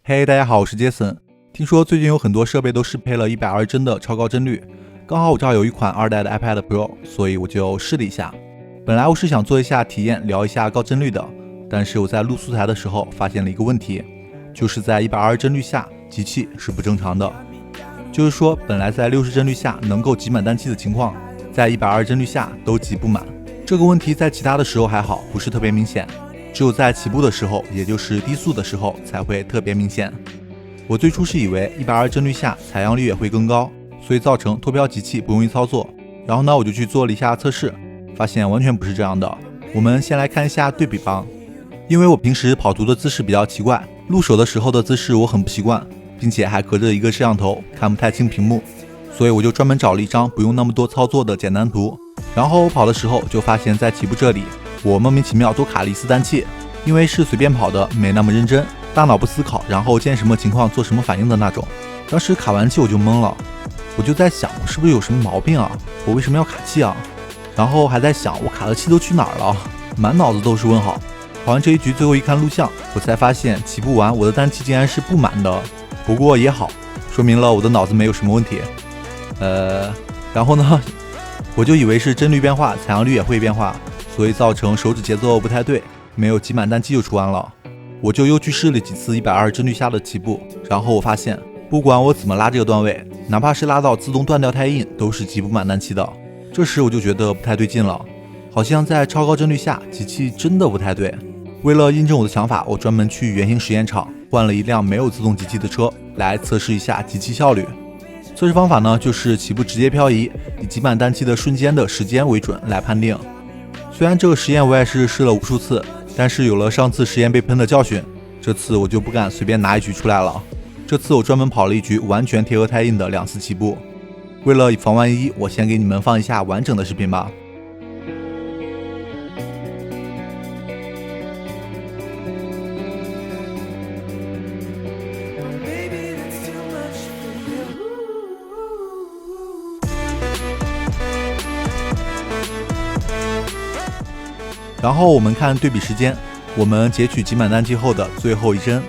嘿，大家好，我是杰森。听说最近有很多设备都适配了120帧的超高帧率，刚好我这儿有一款2代的 iPad Pro， 所以我就试了一下。本来我是想做一下体验，聊一下高帧率的，但是我在录素材的时候发现了一个问题，就是在120帧率下，机器是不正常的。就是说，本来在60帧率下能够挤满单器的情况，在120帧率下都挤不满。这个问题在其他的时候还好，不是特别明显。只有在起步的时候，也就是低速的时候才会特别明显。我最初是以为120帧率下采样率也会更高，所以造成脱标机器不容易操作。然后呢，我就去做了一下测试，发现完全不是这样的。我们先来看一下对比吧。因为我平时跑图的姿势比较奇怪，录手的时候的姿势我很不习惯，并且还隔着一个摄像头，看不太清屏幕，所以我就专门找了一张不用那么多操作的简单图。然后我跑的时候就发现，在起步这里我莫名其妙多卡了一丝单气，因为是随便跑的，没那么认真，大脑不思考，然后见什么情况做什么反应的那种。当时卡完气我就懵了，我就在想，我是不是有什么毛病啊？我为什么要卡气啊？然后还在想，我卡的气都去哪儿了？满脑子都是问号。跑完这一局，最后一看录像，我才发现起步完我的单气竟然是不满的。不过也好，说明了我的脑子没有什么问题。然后呢，我就以为是帧率变化，采样率也会变化，所以造成手指节奏不太对，没有挤满单气就出完了。我就又去试了几次120帧率下的起步，然后我发现不管我怎么拉这个段位，哪怕是拉到自动断掉胎印，都是挤不满单气的。这时我就觉得不太对劲了，好像在超高帧率下机器真的不太对。为了印证我的想法，我专门去原型实验场换了一辆没有自动机器的车来测试一下机器效率。测试方法呢，就是起步直接漂移，以挤满单气的瞬间的时间为准来判定。虽然这个实验我也是试了无数次，但是有了上次实验被喷的教训，这次我就不敢随便拿一局出来了。这次我专门跑了一局完全贴合胎印的2次起步。为了以防万一，我先给你们放一下完整的视频吧。然后我们看对比时间，我们截取挤满单气后的最后一帧。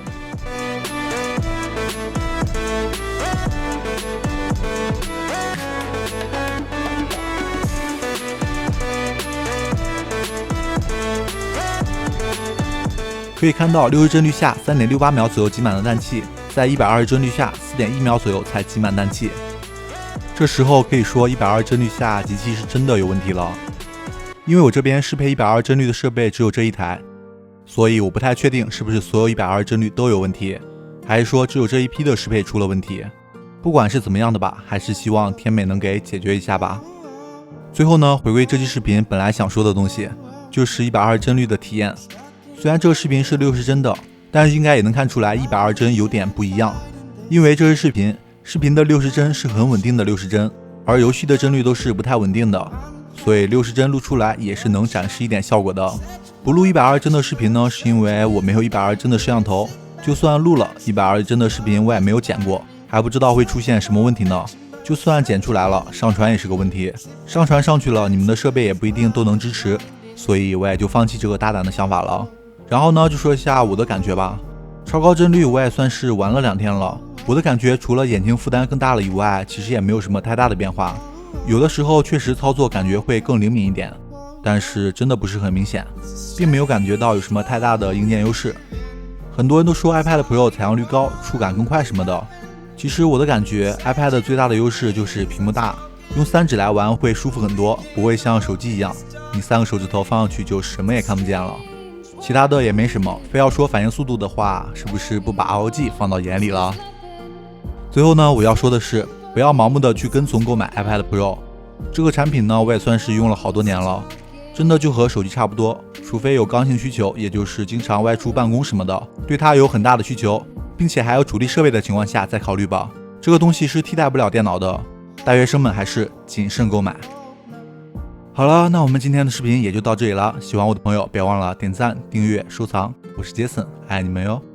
可以看到60帧率下 3.68 秒左右挤满了单气，在120帧率下 4.1 秒左右才挤满单气。这时候可以说120帧率下机器是真的有问题了。因为我这边适配120帧率的设备只有这一台，所以我不太确定是不是所有120帧率都有问题，还是说只有这一批的适配出了问题。不管是怎么样的吧，还是希望天美能给解决一下吧。最后呢，回归这期视频本来想说的东西，就是120帧率的体验。虽然这个视频是60帧的，但是应该也能看出来120帧有点不一样。因为这是视频的60帧是很稳定的60帧，而游戏的帧率都是不太稳定的，所以60帧录出来也是能展示一点效果的。不录120帧的视频呢，是因为我没有120帧的摄像头，就算录了120帧的视频我也没有剪过，还不知道会出现什么问题呢。就算剪出来了，上传也是个问题，上传上去了你们的设备也不一定都能支持，所以我也就放弃这个大胆的想法了。然后呢，就说一下我的感觉吧。超高帧率我也算是玩了2天了，我的感觉除了眼睛负担更大了以外，其实也没有什么太大的变化。有的时候确实操作感觉会更灵敏一点，但是真的不是很明显，并没有感觉到有什么太大的硬件优势。很多人都说 iPad Pro 采样率高，触感更快什么的，其实我的感觉 iPad 最大的优势就是屏幕大，用3指来玩会舒服很多，不会像手机一样，你3个手指头放上去就什么也看不见了。其他的也没什么，非要说反应速度的话，是不是不把 ROG 放到眼里了？最后呢，我要说的是，不要盲目的去跟从购买 iPad Pro 这个产品呢，我也算是用了好多年了，真的就和手机差不多，除非有刚性需求，也就是经常外出办公什么的，对它有很大的需求，并且还有主力设备的情况下再考虑吧。这个东西是替代不了电脑的，大学生们还是谨慎购买。好了，那我们今天的视频也就到这里了，喜欢我的朋友别忘了点赞、订阅、收藏，我是杰森，爱你们哟。